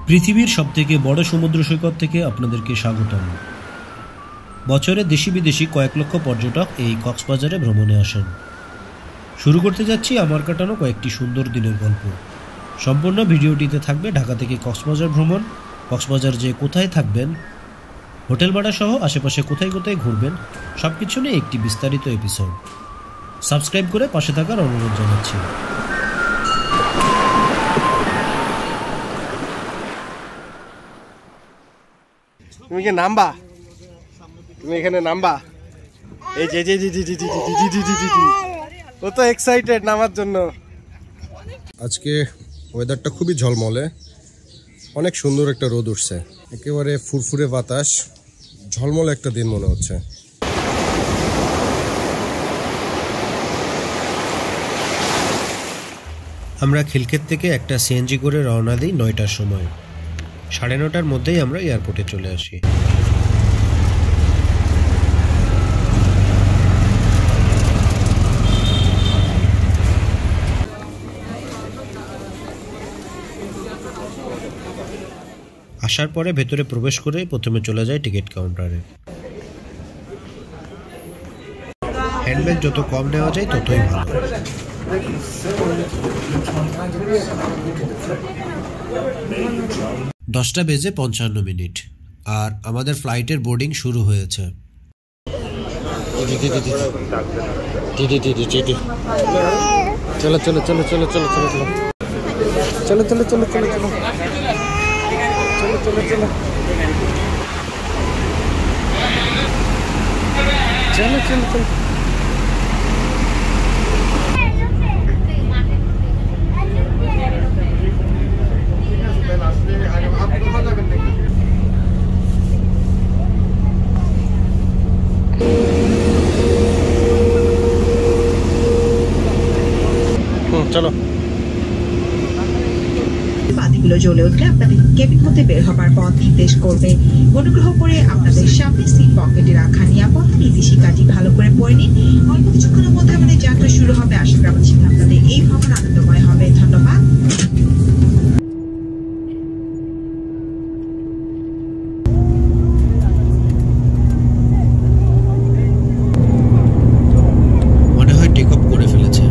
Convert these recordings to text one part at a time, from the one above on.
পৃথিবীর সবথেকে বড় সমুদ্র সৈকত থেকে আপনাদেরকে স্বাগতম। বছরে দেশি বিদেশি কয়েক লক্ষ পর্যটক এই কক্সবাজারে ভ্রমণে আসেন। শুরু করতে যাচ্ছি আমার কাটানো কয়েকটি সুন্দর দিনের গল্প। সম্পূর্ণ ভিডিওটিতে থাকবে ঢাকা থেকে কক্সবাজার ভ্রমণ, কক্সবাজার যে কোথায় থাকবেন, হোটেল ভাড়া সহ আশেপাশে কোথায় কোথায় ঘুরবেন, সব কিছু নিয়ে একটি বিস্তারিত এপিসোড। সাবস্ক্রাইব করে পাশে থাকার অনুরোধ জানাচ্ছি। তুমি কি নামবা? তুমি এখানে নামবা? এই যে ও তো এক্সাইটেড নামার জন্য। আজকে ওয়েদারটা খুবই ঝলমলে, অনেক সুন্দর একটা রোদ উঠছে, একেবারে ফুরফুরে বাতাস, ঝলমলে একটা দিন মনে হচ্ছে। আমরা খিলক্ষেত থেকে একটা সিএনজি করে রওনা দিই 9টার সময়। 9:30টার মধ্যেই আমরা এয়ারপোর্টে চলে আসি। আসার পরে ভেতরে প্রবেশ করে প্রথমে চলে যায় টিকিট কাউন্টারে। হ্যান্ডব্যাগ যত কম নেওয়া যায় ততই ভালো। 10:55 আর আমাদের ফ্লাইটের বোর্ডিং শুরু হয়েছে। চলো চলো চলো চলো চলো চলো চলো চলো চলো চলো চলো চলো চলো চলো চলো চলো চলো চলো। চলো। বাতিগুলো জ্বলে উঠলে আপনাদের কেবিন হতে বের হবার পথ নির্দেশ করবে। অনুগ্রহ করে আপনাদের সামনে সিট পকেটে রাখা নিরাপদ নির্দেশিকাটি ভালো করে পড়ে নিন। অল্প কিছুক্ষণের মধ্যে আমাদের যাত্রা শুরু হবে। আশা করি আপনাদের এই ভ্রমণ আনন্দময় হবে। ধন্যবাদ। মনে হয় টেক অফ করে ফেলেছে।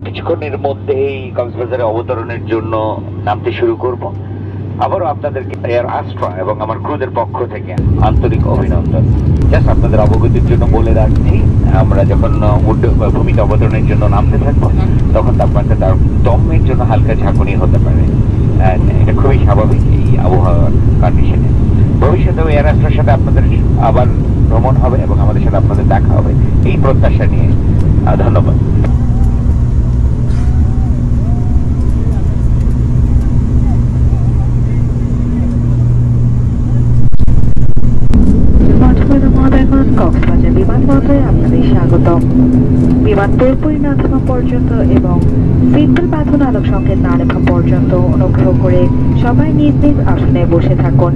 কিছুক্ষণের মধ্যেই কক্সবাজারে অবতরণের জন্য নামতে শুরু করব। আবারও আপনাদেরকে এয়ার আস্ট্রা এবং আমার ক্রুদের পক্ষ থেকে আন্তরিক অভিনন্দন। জাস্ট আপনাদের অবগতির জন্য বলে রাখছি, আমরা যখন ভূমিতে অবতরণের জন্য নামতে থাকবো তখন তাপমাত্রা তার দমের জন্য হালকা ঝাঁকুনি হতে পারে। এটা খুবই স্বাভাবিক এই আবহাওয়ার কন্ডিশনে। ভবিষ্যতেও এয়ার আস্ট্রার সাথে আপনাদের আবার ভ্রমণ হবে এবং আমাদের সাথে আপনাদের দেখা হবে এই প্রত্যাশা নিয়ে। ধন্যবাদ। কক্সবাজার বিমানবন্দরে আপনাদের স্বাগতম। বিমান পুরোপুরি না থামা পর্যন্ত এবং সিটবেল্ট বাঁধানো আলোক সংকেত না লেখা পর্যন্ত অনুগ্রহ করে সবাই নিজ নিজ আসনে বসে থাকুন।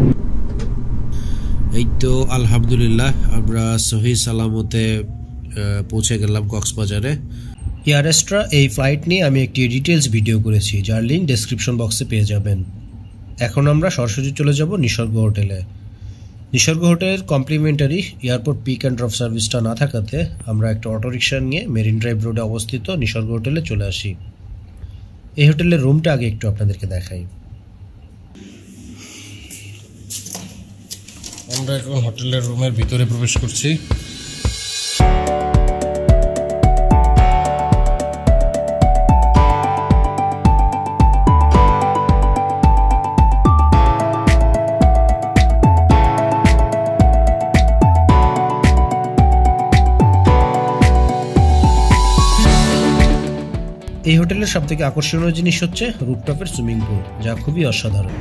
এই তো আলহামদুলিল্লাহ আমরা সহি সালামতে পৌঁছে গেলাম কক্সবাজারে। এয়ার আস্ট্রা এই ফ্লাইট নিয়ে আমি একটি ডিটেলস ভিডিও করেছি, যার লিঙ্ক ডেসক্রিপশন বক্সে পেয়ে যাবেন। এখন আমরা সরাসরি চলে যাব নিসর্গ হোটেলে। নিসর্গ হোটেলের complimentary airport pick and drop সার্ভিসটা না থাকাতে আমরা একটা অটোরিকশা নিয়ে মেরিন ড্রাইভ রোডে অবস্থিত নিসর্গ হোটেলে চলে আসি। এই হোটেলের রুমটা আগে একটু আপনাদেরকে দেখাই। আমরা এখন হোটেলের রুমের ভিতরে প্রবেশ করছি। এই হোটেলের সবথেকে আকর্ষণীয় জিনিস হচ্ছে রুফটপের সুইমিং পুল, যা খুবই অসাধারণ।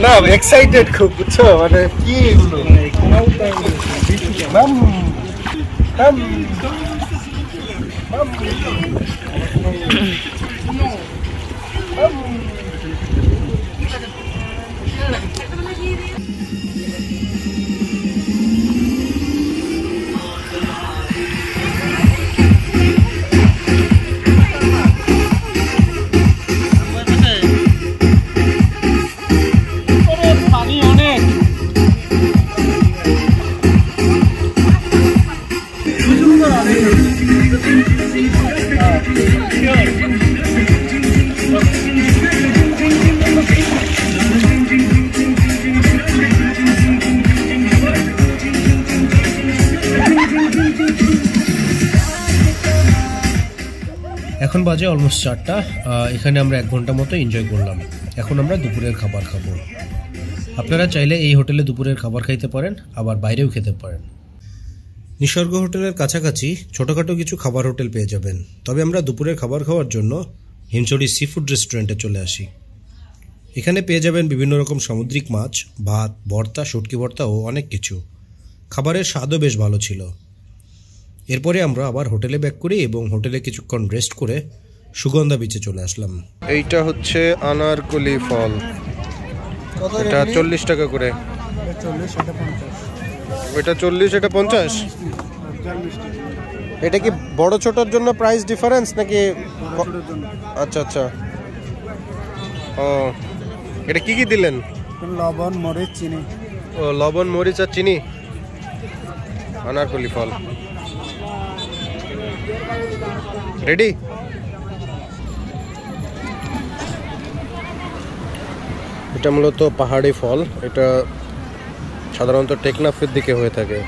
না এক্সাইটেড খুব, বুঝছো, মানে কি এগুলো এখন বাজে অলমোস্ট 4টা। এখানে আমরা 1 ঘন্টা মতো এনজয় করলাম। এখন আমরা দুপুরের খাবার খাবো। আপনারা চাইলে এই হোটেলে দুপুরের খাবার খাইতে পারেন, আবার বাইরেও খেতে পারেন। নিসর্গ হোটেলের কাছাকাছি ছোটোখাটো কিছু খাবার হোটেল পেয়ে যাবেন। তবে আমরা দুপুরের খাবার খাওয়ার জন্য হিমছড়ি সি ফুড রেস্টুরেন্টে চলে আসি। এখানে পেয়ে যাবেন বিভিন্ন রকম সামুদ্রিক মাছ, ভাত, ভর্তা, শুটকি ভর্তা ও অনেক কিছু। খাবারের স্বাদও বেশ ভালো ছিল। এরপরে আমরা আবার হোটেলে ব্যাক করি এবং হোটেলে কিছুক্ষণ রেস্ট করে সুগন্ধা বিচে চলে আসলাম। এইটা হচ্ছে আনারকলি ফল, এটা 40 টাকা করে। এটা 40, এটা 50। এটা কি বড় ছোটর জন্য প্রাইস ডিফারেন্স নাকি? আচ্ছা আচ্ছা, ও এটা কি কি দিলেন? লবণ, মরিচ, চিনি। ও লবণ, মরিচ আর চিনি। আনারকলি ফল রেডি। এটা মূলত পাহাড়ি ফল, এটা সাধারণত টেকনাফের দিকে হয়ে থাকে।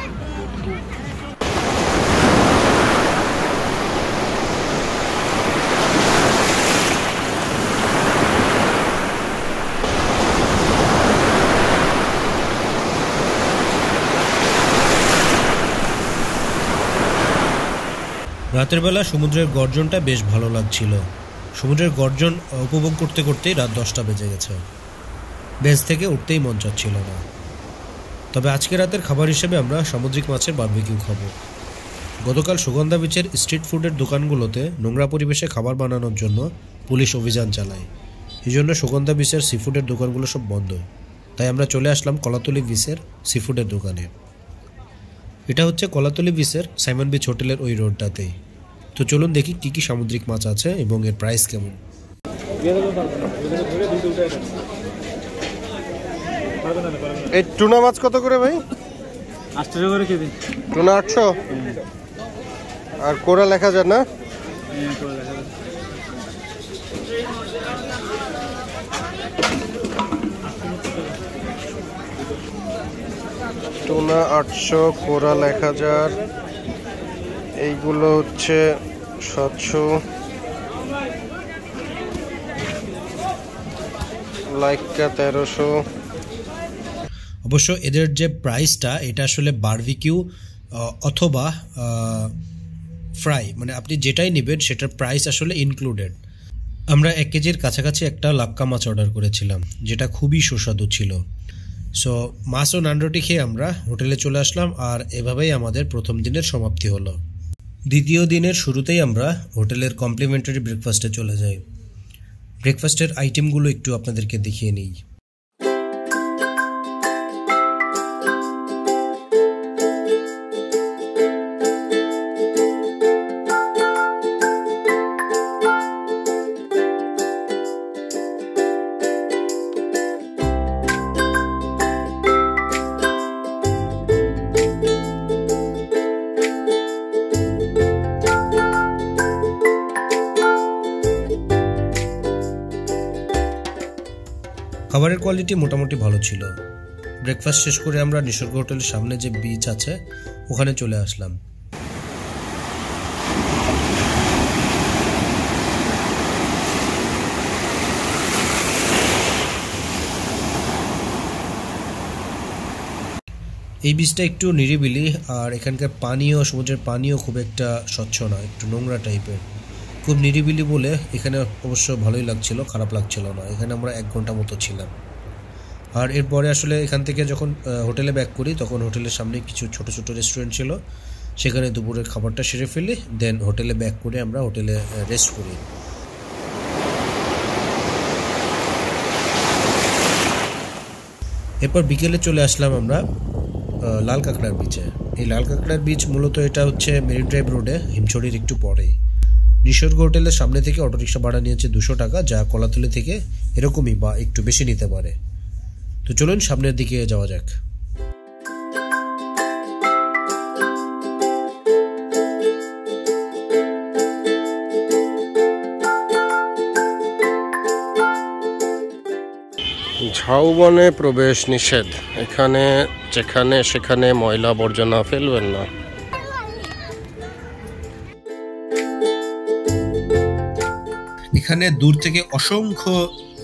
রাতের বেলা সমুদ্রের গর্জনটা বেশ ভালো লাগছিল। সমুদ্রের গর্জন উপভোগ করতে করতেই রাত 10টা বেজে গেছে। বেজ থেকে উঠতেই মন চাচ্ছিল না। তবে আজকে রাতের খাবার হিসেবে আমরা সামুদ্রিক মাছের বারবিকিউ খাবো। গতকাল সুগন্ধা বিচের স্ট্রিট ফুডের দোকানগুলোতে নোংরা পরিবেশে খাবার বানানোর জন্য পুলিশ অভিযান চালায়। এই জন্য সুগন্ধা বিচের সি ফুডের দোকানগুলো সব বন্ধ। তাই আমরা চলে আসলাম কলাতলি বিচের সি ফুডের দোকানে। এটা হচ্ছে কলাতলি বিচের সাইমন বিচ হোটেলের ওই রোডটাতেই। তো চলুন দেখি কি কি সামুদ্রিক মাছ আছে এবং এর প্রাইস কেমন। এই টুনা মাছ কত করে ভাই? 8 টাকা করে কেজি। টুনা 800 আর কোরাল 1000 না? টুনা 800, কোরাল 1000, এইগুলো হচ্ছে 700, লাইকা 1300। অবশ্য এদের যে প্রাইসটা এটা আসলে বারবিকিউ অথবা ফ্রাই, মানে আপনি যেটাই নেবেন সেটার প্রাইস আসলে ইনক্লুডেড। আমরা 1 কেজির কাছাকাছি একটা লাক্কা মাছ অর্ডার করেছিলাম, যেটা খুবই সুস্বাদু ছিল। সো মাছ ও নান রুটি খেয়ে আমরা হোটেলে চলে আসলাম, আর এভাবেই আমাদের প্রথম দিনের সমাপ্তি হলো। দ্বিতীয় দিনের শুরুতেই আমরা হোটেলের কমপ্লিমেন্টারি ব্রেকফাস্টে চলে যাই। ব্রেকফাস্টের আইটেমগুলো একটু আপনাদেরকে দেখিয়ে নিই। খাবারের কোয়ালিটি মোটামুটি ভালো ছিল। ব্রেকফাস্ট শেষ করে আমরা নিসর্গ হোটেলের সামনে যে বিচ আছে ওখানে চলে আসলাম। এই বিচটা একটু নিরিবিলি, আর এখানকার পানিও, সমুদ্রের পানিও খুব একটা স্বচ্ছ না, একটু নোংরা টাইপের। খুব নিরিবিলি বলে এখানে অবশ্য ভালোই লাগছিল, খারাপ লাগছিল না। এখানে আমরা 1 ঘন্টা মতো ছিলাম। আর এরপরে আসলে এখান থেকে যখন হোটেলে ব্যাক করি তখন হোটেলের সামনে কিছু ছোট ছোট রেস্টুরেন্ট ছিল, সেখানে দুপুরের খাবারটা সেরে ফেলি, দেন হোটেলে ব্যাক করে আমরা হোটেলে রেস্ট করি। এরপর বিকেলে চলে আসলাম আমরা লাল কাঁকড়ার বিচে। এই লাল কাঁকড়ার বিচ মূলত এটা হচ্ছে মেরিন ড্রাইভ রোডে, হিমছড়ির একটু পরেই। নিসর্গ হোটেলের সামনে থেকে অটোরিকশা ভাড়া নিয়েছে 200 টাকা, যা কলাতলি থেকে এরকমই বা একটু বেশি নিতে পারে। তো চলুন সামনের দিকে যাওয়া যাক। ঝাউবনে প্রবেশ নিষেধ, এখানে যেখানে সেখানে ময়লা আবর্জনা ফেলবেন না। এখানে দূর থেকে অসংখ্য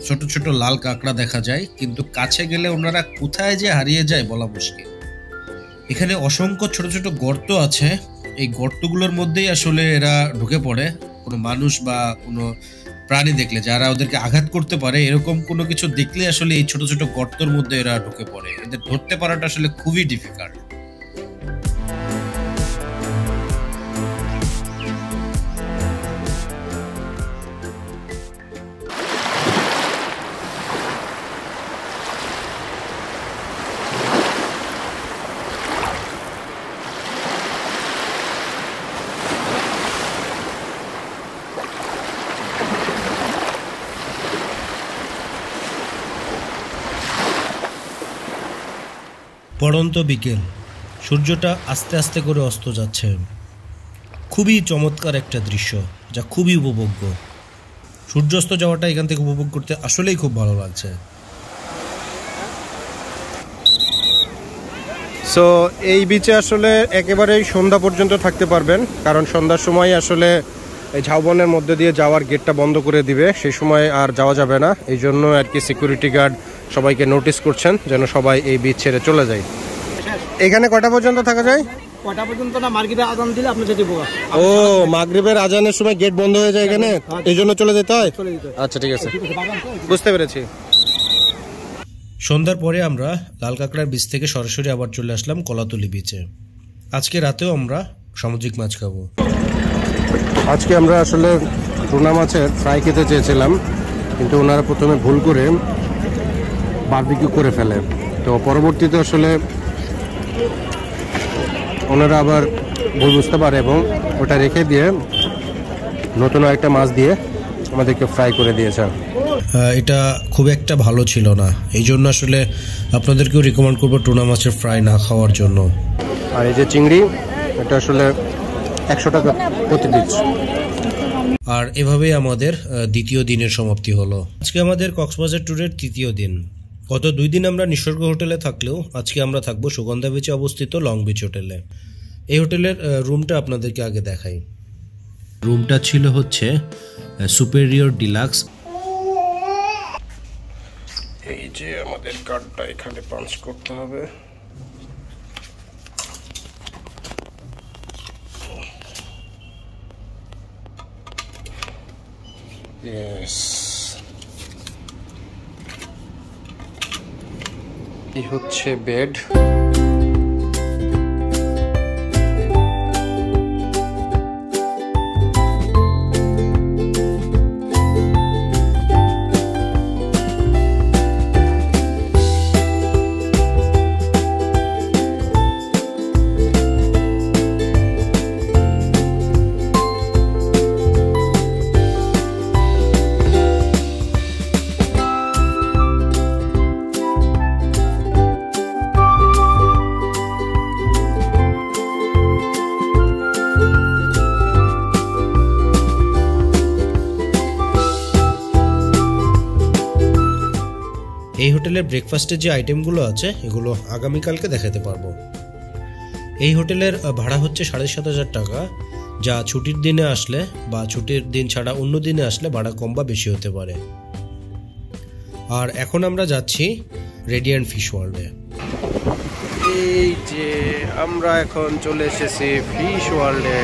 ছোট ছোট লাল কাঁকড়া দেখা যায়, কিন্তু কাছে গেলে ওনারা কোথায় যে হারিয়ে যায় বলা মুশকিল। এখানে অসংখ্য ছোট ছোট গর্ত আছে, এই গর্তগুলোর মধ্যেই আসলে এরা ঢুকে পড়ে। কোনো মানুষ বা কোনো প্রাণী দেখলে, যারা ওদেরকে আঘাত করতে পারে এরকম কোনো কিছু দেখলে আসলে এই ছোট ছোট গর্তের মধ্যে এরা ঢুকে পড়ে। এদের ধরতে পারাটা আসলে খুবই ডিফিকাল্ট। পড়ন্ত বিকেল, সূর্যটা আস্তে আস্তে করে অস্ত যাচ্ছে। খুবই চমৎকার একটা দৃশ্য, যা খুবই উপভোগ্য। সূর্যাস্ত যাওয়াটা এখান থেকে উপভোগ করতে আসলেই খুব ভালো লাগছে। সো এই বিচে আসলে একেবারেই সন্ধ্যা পর্যন্ত থাকতে পারবেন, কারণ সন্ধ্যার সময় আসলে এই ঝাউবনের মধ্যে দিয়ে যাওয়ার গেটটা বন্ধ করে দিবে, সেই সময় আর যাওয়া যাবে না। এই জন্য আর কি সিকিউরিটি গার্ড সবাইকে নোটিস করছেন যেন সবাই এই বিচ ছেড়ে চলে যায়। এখানে কটা পর্যন্ত থাকা যায়? কটা পর্যন্ত না, মাগরিবের আজান দিলে আপনি যেতে পারবেন। ও, মাগরিবের আজানের সময় গেট বন্ধ হয়ে যায় এখানে, এই জন্য চলে যেতে হয়। আচ্ছা ঠিক আছে, বুঝতে পেরেছি। সন্ধ্যার পরে আমরা লাল কাঁকড়ার বিচ থেকে সরাসরি আবার চলে আসলাম কলাতলি বিচে। আজকে রাতেও আমরা সামুদ্রিক মাছ খাবো। আজকে আমরা আসলে টুনা মাছের ফ্রাই খেতে চেয়েছিলাম, কিন্তু ওনারা প্রথমে ভুল করে বারবিকিউ করে ফেলে। তো পরবর্তীতে আসলে ওনারা আবার ভুল বুঝতে পারে এবং ওটা রেখে দিয়ে নতুন একটা মাছ দিয়ে আমাদেরকে ফ্রাই করে দিয়েছে। এটা খুব একটা ভালো ছিল না, এই জন্য আসলে আপনাদেরকেও রিকমেন্ড করবো টুনা মাছের ফ্রাই না খাওয়ার জন্য। আর এই যে চিংড়ি, এটা আসলে 100 টাকা প্রতি পিস। আর এভাবেই আমাদের দ্বিতীয় দিনের সমাপ্তি হলো। আজকে আমাদের কক্সবাজার ট্যুরের তৃতীয় দিন। গত 2 দিন আমরা নিসর্গ হোটেলে থাকলেও আজকে আমরা থাকবো সুগন্ধা বিচে অবস্থিত লং বিচ হোটেলে। এই হোটেলের রুমটা আপনাদেরকে আগে দেখাই। রুমটা ছিল হচ্ছে সুপেরিয়র ডিলাক্স। এই যে আমাদের কার্ডটা এখানে পাঞ্চ করতে হবে। ইয়েস, এই হচ্ছে বেড। এই হোটেলের ব্রেকফাস্টের যে আইটেমগুলো আছে এগুলো আগামীকালকে দেখাতে পারবো। এই হোটেলের ভাড়া হচ্ছে 7,500 টাকা, যা ছুটির দিনে আসলে বা ছুটির দিন ছাড়া অন্য দিনে আসলে ভাড়া কম বা বেশি হতে পারে। আর এখন আমরা যাচ্ছি রেডিয়েন্ট ফিশ ওয়ার্ল্ডে। এই যে আমরা এখন চলে এসেছি ফিশ ওয়ার্ল্ডে।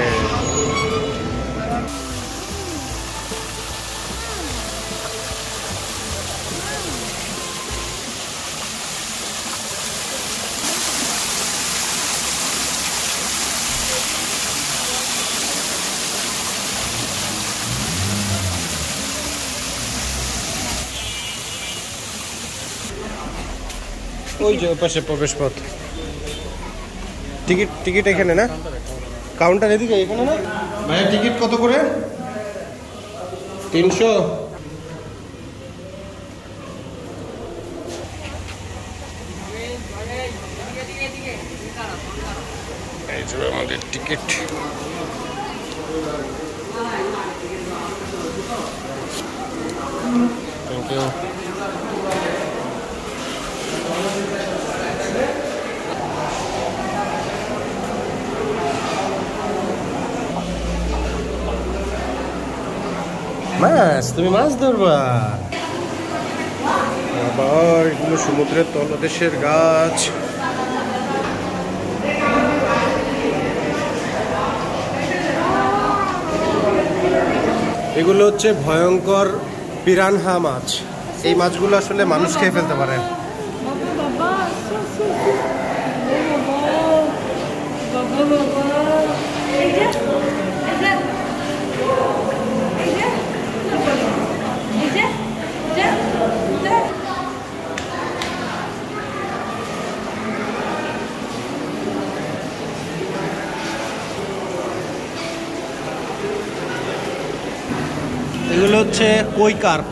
ওই যে পাশে প্রবেশ পথ। টিকিট এখানে না, কাউন্টার এদিকে এখানে না ভাইয়া। টিকিট কত করে? 300। এই যে আমাদের টিকিট। Thank you. মাছ, তুমি মাছ ধরবা? আবার এগুলো সমুদ্রের তলদেশের গাছ। এগুলো হচ্ছে ভয়ঙ্কর পিরানহা মাছ। এই মাছগুলো আসলে মানুষ খেয়ে ফেলতে পারে। এগুলো হচ্ছে কই কার্প।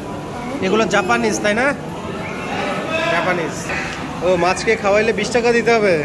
এগুলো জাপানিজ, তাই না? জাপানিজ। ও, মাছকে খাওয়াইলে 20 টাকা দিতে হবে।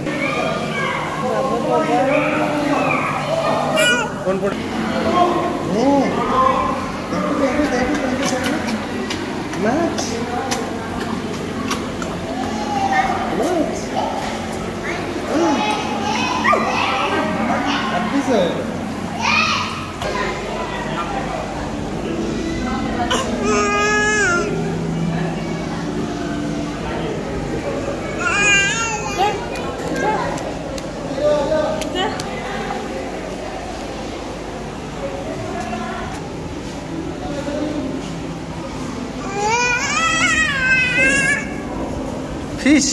ফিশ।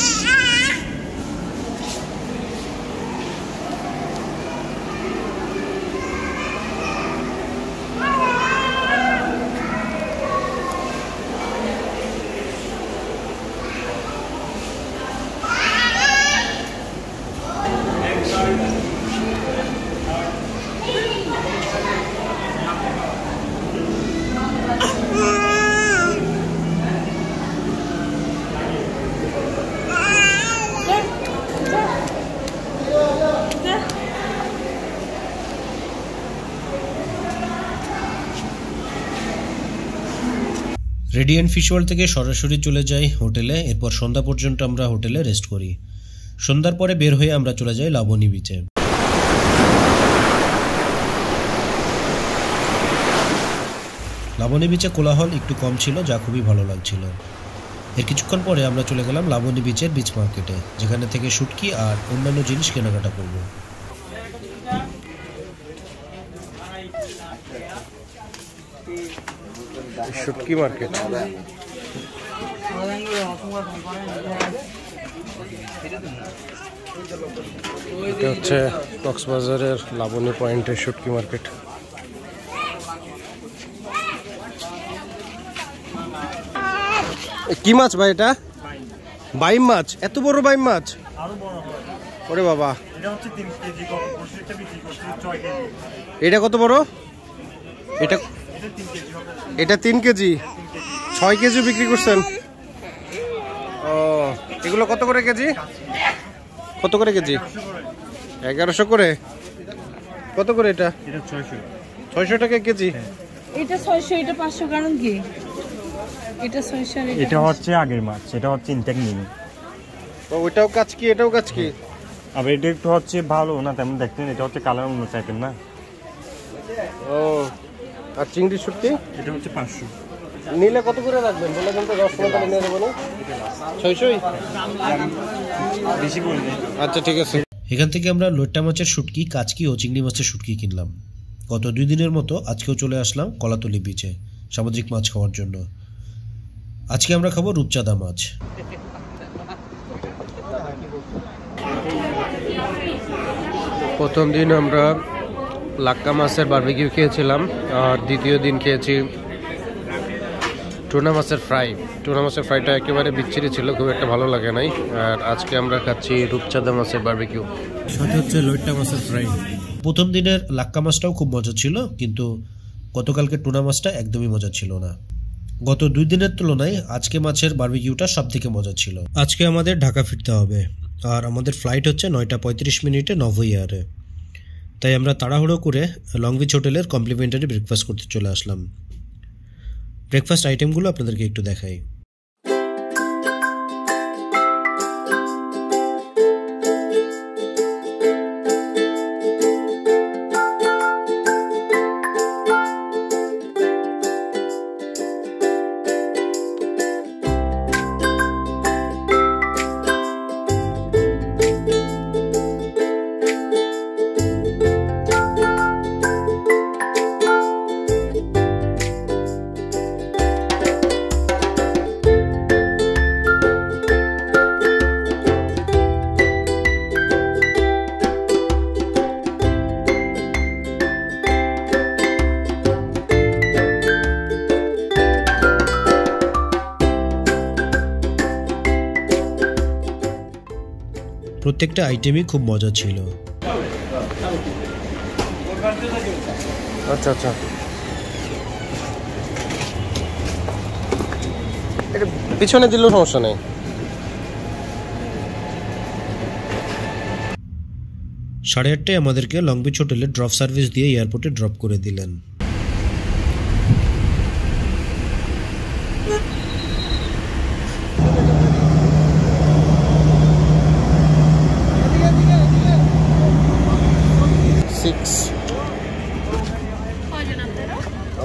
রেডিয়েন্ট ফিশ ওয়ার্ল্ড থেকে সরাসরি চলে যাই হোটেলে। এরপর সন্ধ্যা পর্যন্ত আমরা হোটেলে রেস্ট করি। সন্ধ্যার পরে বের হয়ে আমরা চলে যাই লাবণী বিচে। লাবণী বিচে কোলাহল একটু কম ছিল, যা খুবই ভালো লাগছিল। এর কিছুক্ষণ পরে আমরা চলে গেলাম লাবণী বিচের বিচ মার্কেটে, যেখানে থেকে শুটকি আর অন্যান্য জিনিস কেনাকাটা করব। শুটকি মার্কেট। এটা হচ্ছে কক্সবাজারের লাবণী পয়েন্টের শুটকি মার্কেট। কি মাছ ভাই এটা? বাইম মাছ। এত বড় বাইম মাছ? ওরে বাবা। এটা কত বড়? এটা 3 কেজি। 6 কেজি বিক্রি করছেন? ও, এগুলো কত করে কেজি? কত করে কেজি? 1100 করে। কত করে এটা? 600 টাকা কেজি। এটা 600, এটা 500। কারণ কি? এটা 600। এটা হচ্ছে আগের মাছ, এটা হচ্ছে ইনটেক নিন। ওইটাও কাচকি, এটাও কাচকি। আবার এটা একটু হচ্ছে ভালো না তেমন দেখতেন, এটা হচ্ছে কালার অন্য টাইপের না। ও, আর চিংড়ি শুটকি? এটা হচ্ছে 500। নিলে কত করে রাখবেন বলে কিন্তু 10 টাকা নিয়ে দেবো না? 600? বেশি বলবেন। আচ্ছা ঠিক আছে। এখান থেকে আমরা লইট্টা মাছের শুটকি, কাচকি ও চিংড়ি মাছের শুটকি কিনলাম। গত 2 দিনের মতো আজকেও চলে আসলাম কলাতলি বিচে সামুদ্রিক মাছ খাওয়ার জন্য। আজকে আমরা খাবো রূপচাঁদা মাছ। প্রথম দিন আমরা লাক্কা মাছের বারবিকিউ খেয়েছিলাম, আর দ্বিতীয় দিন খেয়েছি টুনা মাছের ফ্রাই। টুনা মাছের ফ্রাইটা একেবারে বিচ্ছিরি ছিল, খুব একটা ভালো লাগে নাই। আর আজকে আমরা খাচ্ছি রূপচাঁদা মাছের বারবিকিউ, সাথে হচ্ছে লইট্টা মাছের ফ্রাই। প্রথম দিনের লাক্কা মাছটাও খুব মজা ছিল, কিন্তু গতকালকে টুনা মাছটা একদমই মজা ছিল না। গত 2 দিনের তুলনায় আজকে মাছের বারবিকিউটা সব থেকে মজা ছিল। আজকে আমাদের ঢাকা ফিরতে হবে, আর আমাদের ফ্লাইট হচ্ছে 9:35 নভোইয়ারে। তাই আমরা তাড়াহুড়ো করে লং বিচ হোটেলের কমপ্লিমেন্টারি ব্রেকফাস্ট করতে চলে আসলাম। ব্রেকফাস্ট আইটেমগুলো আপনাদেরকে একটু দেখাই। প্রত্যেকটা আইটেমই খুব মজা ছিল। আচ্ছা আচ্ছা, এটা পিছনে দিলেও সমস্যা নেই। 8:30 আমাদেরকে লং বিচ হোটেলে ড্রপ সার্ভিস দিয়ে এয়ারপোর্টে ড্রপ করে দিলেন।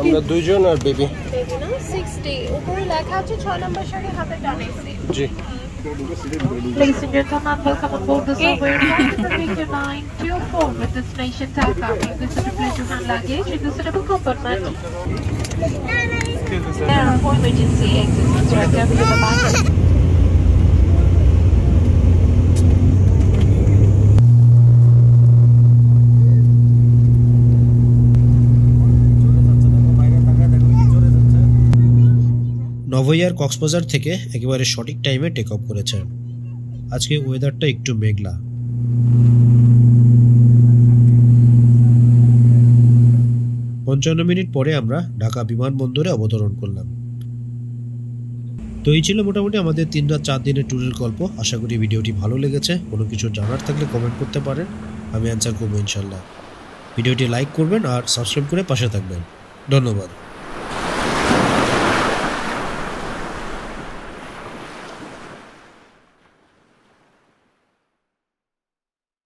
আমরা 2 জন আর বেবি। বেবি না 60 উপরে লেখা আছে 6 নম্বর শাড়ি হাতে টানে। জি। Ladies and gentlemen, welcome aboard the subway Victor 924 with destination Dhaka. Please visit your pleasure and luggage in the suitable compartment. There are 4 emergency exits directly over the back. নভোইয়ার Cox's Bazar থেকে একেবারে সঠিক টাইমে টেক অফ করেছে। আজকে ওয়েদারটা একটু মেঘলা। 55 minute পরে আমরা ঢাকা বিমানবন্দরে অবতরণ করলাম। তো এই ছিল মোটামুটি আমাদের 3 রাত 4 দিনের ট্যুরের গল্প। আশা করি ভিডিওটি ভালো লেগেছে। কোনো কিছু জানার থাকলে কমেন্ট করতে পারেন, আমি অ্যান্সার করবো ইনশাল্লাহ। ভিডিওটি লাইক করবেন আর সাবস্ক্রাইব করে পাশে থাকবেন। ধন্যবাদ।